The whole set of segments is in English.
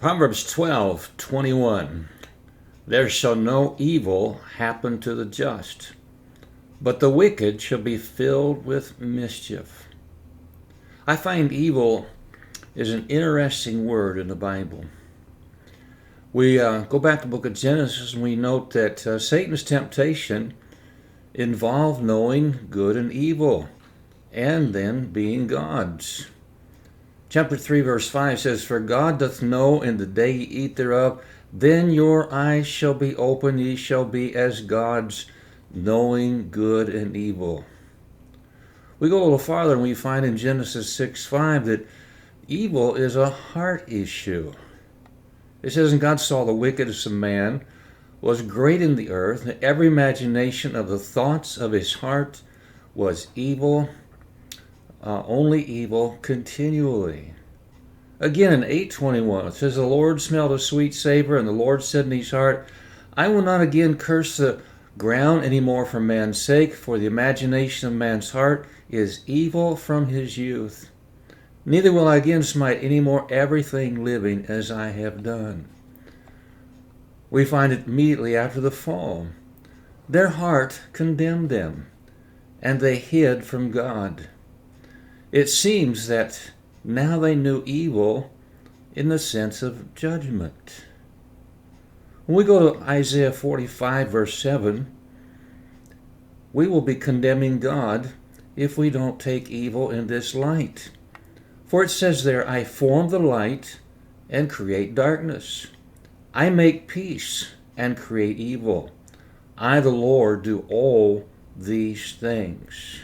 Proverbs 12:21. There shall no evil happen to the just, but the wicked shall be filled with mischief. I find evil is an interesting word in the Bible. We go back to the book of Genesis and we note that Satan's temptation involved knowing good and evil and then being God's. Chapter 3 verse 5 says, For God doth know in the day ye eat thereof, then your eyes shall be open, ye shall be as gods, knowing good and evil. We go a little farther and we find in Genesis 6:5 that evil is a heart issue. It says, And God saw the wickedness of man was great in the earth, and every imagination of the thoughts of his heart was evil, only evil continually. Again in 8:21 it says, The Lord smelled a sweet savor, and the Lord said in his heart, I will not again curse the ground any more for man's sake, for the imagination of man's heart is evil from his youth. Neither will I again smite any more everything living as I have done. We find it immediately after the fall. Their heart condemned them, and they hid from God. It seems that now they knew evil in the sense of judgment. When we go to Isaiah 45 verse 7, we will be condemning God if we don't take evil in this light. For it says there, I form the light and create darkness. I make peace and create evil. I, the Lord, do all these things.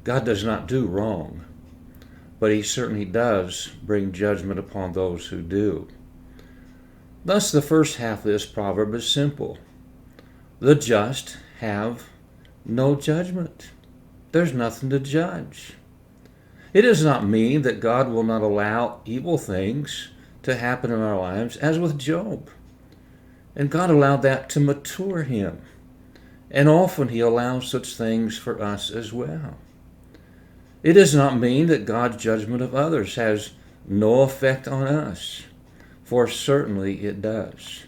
God does not do wrong, but he certainly does bring judgment upon those who do. Thus, the first half of this proverb is simple. The just have no judgment. There's nothing to judge. It does not mean that God will not allow evil things to happen in our lives, as with Job. And God allowed that to mature him. And often he allows such things for us as well. It does not mean that God's judgment of others has no effect on us, for certainly it does.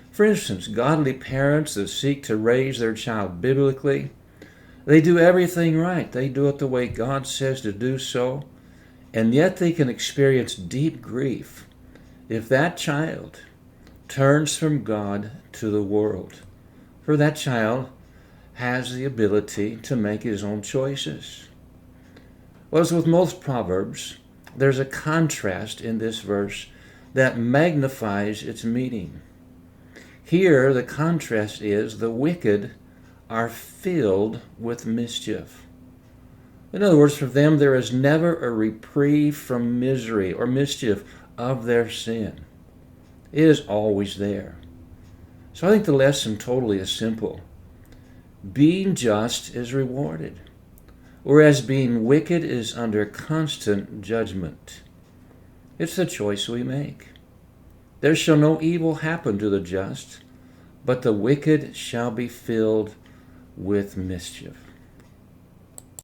For instance, godly parents that seek to raise their child biblically, they do everything right. They do it the way God says to do so, and yet they can experience deep grief if that child turns from God to the world. For that child has the ability to make his own choices. Well, as with most Proverbs, there's a contrast in this verse that magnifies its meaning. Here, the contrast is the wicked are filled with mischief. In other words, for them there is never a reprieve from misery or mischief of their sin. It is always there. So I think the lesson totally is simple. Being just is rewarded, whereas being wicked is under constant judgment. It's the choice we make. There shall no evil happen to the just, but the wicked shall be filled with mischief.